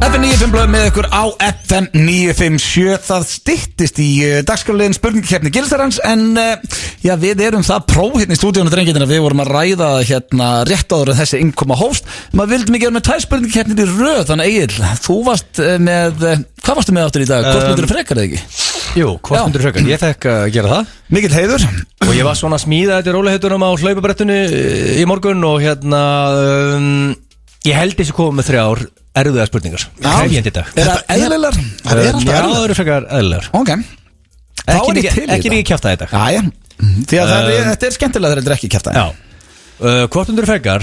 FM 95 blöð með ykkur á FM 957. Það styttist í dagskrárliðin spurningkeppni Gilsarans. En já, við erum það próf hérna í stúdíónu, drengirnir, að við vorum að ræða hérna rétt áður en þessi innkoma hófst. Maður vildi mikið vera með 2 spurningkeppnir í röð. Þannig Egill, þú varst með, hvað varstu með áttur í dag? Hvort myndir frekar eða ekki? Jú, hvort myndir frekar, ég fekk að gera það. Mikill heiður. Og ég var svona að smíða þetta róliheitunum á hlaupabrettinu í morgun. Og hérna ég held þessi komið með 3 erfiðar spurningar. Krefjandi í dag. Er það eðlilegar? Já, það eru frekar eðlilegar. Ok. Ekki mikið kjafta í dag. Jæja, því að þetta er skemmtilega þegar þetta er ekki kjafta. Já. Hvort myndir frekar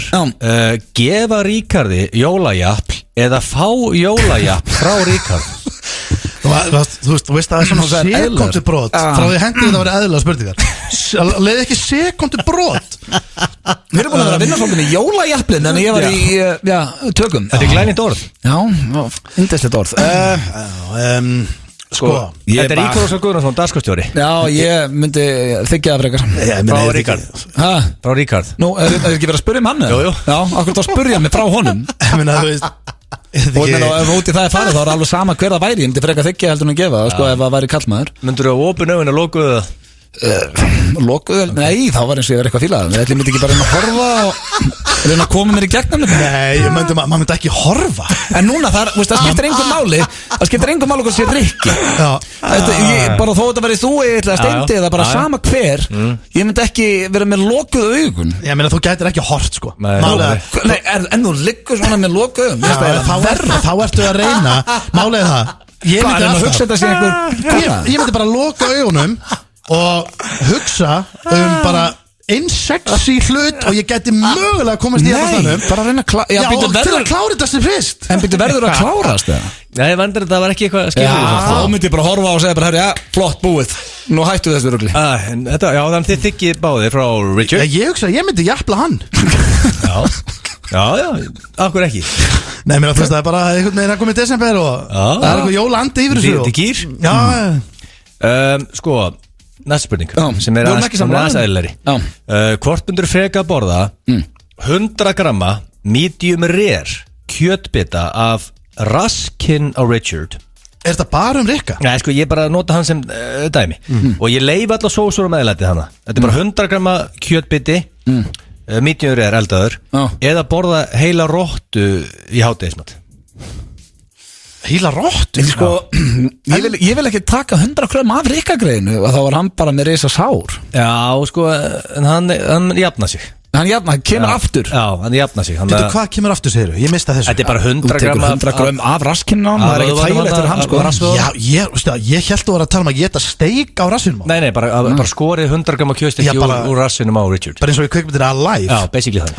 gefa Ríkardi jólajafl eða fá jólajafl frá Ríkard? Þú veist að það er svona sekundu brot frá því hendið þetta að vera eðlilega spurningar. Leði ekki sekundu brot. Við erum búin að vera að vinna svolítið með jólajaflin en ég var í tökum. Þetta er glænýtt orð. Já, yndislegt orð. Sko, þetta er Ríkard Óskar Guðnason, dagskrástjóri. Já, ég myndi þykja það frekar. Frá Ríkard. Frá Ríkard. Nú, er ekki verið að spyrja hann? Jú. Já, akkur þá spyrja mig frá honum. Ég meina, þú veist, og ef út í það er farið þá er alveg sama hver það væri. Ég myndi frekar þykja heldur en að gefa það, sko, ef það væri kallmaður. Myndur þú að opna augun og lokuðu það? Lokuðu? Nei, þá var eins og ég var eitthvað fílað. Ég myndi ekki bara reyna að horfa og reyna að koma mér í gegnum þetta. Nei, maður myndi ekki horfa. En núna það skiptir engum máli. Það skiptir engum máli hvað sé Rikki. Bara þó þetta verið þú eða Steindi eða bara sama hver. Ég myndi ekki vera með lokuðu augun. Ég meina, þú gætir ekki hort, sko. Nei, en þú liggur svona með lokuðu augun. Þá ertu að reyna. Málega það. Ég myndi bara loka augunum og hugsa bara einn sexy hlut og ég geti mögulega komast í þetta stanum. Bara að reyna að Já, og til að klára þetta sem fyrst. En byrju verður að klárast það? Nei, vandur þetta var ekki eitthvað skilur. Þá myndi ég bara horfa og segja bara, herri, já, flott búið. Nú hættu þessu rugli. Já, þannig þið þykir báðir frá Richard. Ég hugsa, ég myndi jafla hann. Já, akkur ekki. Nei, mér að það er bara einhvern veginn að koma í desember og það er eitthvað jólandi yfir þessu. Þetta er gýr. Já. Sko, næsta spurning sem er aðeins eðlari. Hvort myndir freka að borða 100 gramma medium rare kjötbita af raskin á Richard? Er þetta bara Rikka? Nei, sko, ég bara nota hann sem dæmi. Og ég leifi alla sósur og meðlæti hana. Þetta er bara 100 gramma kjötbiti medium rare eldaður eða borða heila róttu í hádegismat. Heila róttu? Sko, ég vil ekki taka 100 grömm af Rikka-greinu og þá var hann bara með risa sár. Já, sko, en hann jafna sig. Hann kemur aftur. Já, hann jafna sig. Hvað kemur aftur, segir þú? Ég mista þessu. Þetta er bara 100 Þú tekur 100 grömm af raskinu á hann. Það er ekki þægilegt fyrir hann, sko. Já, ég held að vera að tala að geta steik á rassinum á. Nei, bara skorið 100 gramma kjötsteik úr rassinum á Richard. Bara eins og í kvikmyndinni Alive. Já, basically það.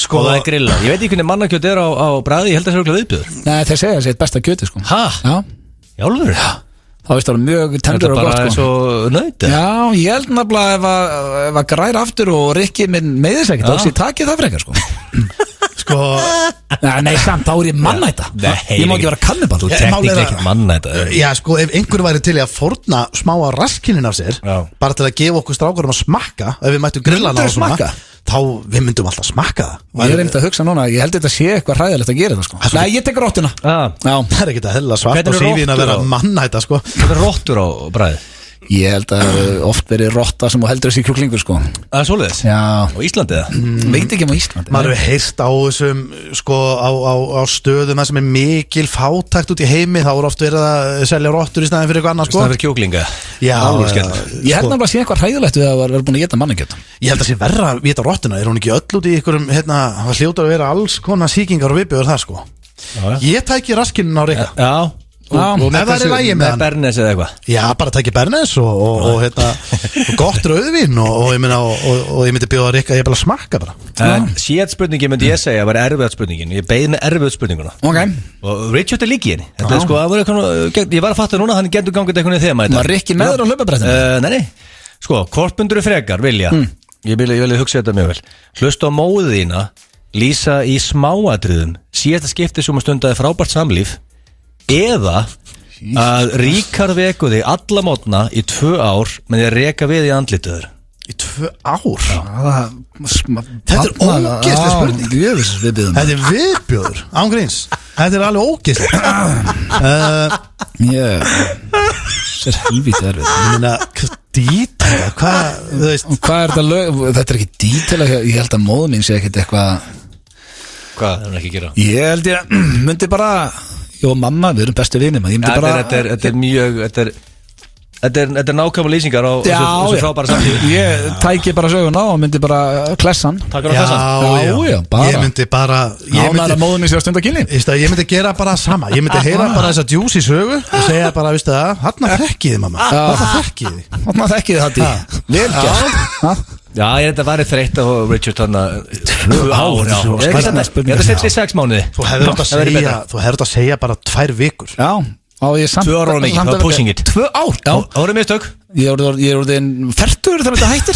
Og það er grillað. Ég veit ekki hvernig mannakjöt er á bragði. Ég held að það er örugglega viðbjóður. Nei, þeir segja þessi besta kjöti, sko. Jálfur? Það veist það mjög tendur og gott, sko. Þetta er bara eins og nöyt. Já, ég held nefnilega ef að græra aftur og Rikki minn meiðis ekkert, þá sé takið það frekar, sko. Nei, samt, þá er ég mannæta. Ég má ekki vera kanniball. Þú tekník ekki mannæta. Já, sko, ef einhver væri til í að fórna smá að raskinin af sér, bara til að gefa okkur strákurum að smakka, ef við mættum grillana á svona, þá við myndum alltaf smakka það. Ég er einmitt að hugsa núna, ég held þetta sé eitthvað hræðilegt að gera það, sko. Nei, ég tek róttuna. Það er ekki að hella svart og sífin að vera mannæta, sko. Þetta er róttur á bræði. Ég held að oft verið rotta sem heldur þessi kjúklingur, sko. Það er svoleiðis? Já. Á Íslandi eða? Veit ekki á Íslandi. Maður hefur heyrt á þessum, sko, á stöðum það sem er mikil fátækt út í heimi, þá er oft verið að selja rottur í staðin fyrir eitthvað annað, sko. Í staðin fyrir kjúklinga? Já. Ég held nefnilega að sé eitthvað hræðilegt við að vera búin að geta mannakjöt. Ég held að sé verra að vita rottuna, er hún ekki öll út í einhverjum, það hljótar að vera alls konar sýkingar og viðbjóður þar, sko. Ég tæki raskinin á Rikka. Já. Og ef það er í lagi með hann Bernes eða eitthvað. Já, bara tæki Bernes og gott rauðvín og ég myndi bjóða Rikka ég bara smakka bara. Síðan spurningi myndi ég segja var erfiðat spurningin. Ég beið með erfiðat spurninguna. Og Richard er líki henni. Þetta er sko, ég var að fatta núna hann getur gangið eitthvað í þema þetta. Var Rikki meður á hlaupabrettinu? Nei. Sko, hvort myndur frekar vilja? Ég vilja hugsa þetta mjög vel. Hlusta á móðu þína, lýsa í smáatriðum, síðasta skipti sem að stundaði frábært samlíf eða að Ríkard veku þig alla mótna í 2 ár með því að reka við í andlituður. Í 2 2 ár? Þetta er ógeðsleg spurning. Þetta er viðbjóður, ángríns. Þetta er alveg ógeðsleg. Sér helvítið erfið. Ég meina, dítela, hvað, þú veist. Hvað er þetta lög? Þetta er ekki dítela, ég held að móður mín sé ekkert eitthvað. Hvað er hann ekki að gera? Ég held ég myndi bara, ég og mamma, við erum bestu vinir. Þetta er mjög, þetta er nákvæmlega lýsingar á þessu frábæra samtíð. Ég tæki bara söguna og myndi bara klessan. Takkar á klessan? Já, bara. Ég myndi bara Ánægður að móður mín sé að stunda kynni. Ég myndi gera bara sama. Ég myndi heyra bara þessa djús í sögu og segja bara, veistu það, þarna þekkið þið mamma. Þarna þekkið þið. Þarna þekkið þið þetta. Vel gert. Já, ég er þetta værið þreytt á Richard þarna 2 ár. Ég er þetta setja í 6 mánuði. Þú hefur þetta að segja bara 2 vikur. Já. 2 ára mikið, það var pushing it. 2 ár? Já, árið mistök. Ég er orðin fertur þegar þetta hættir.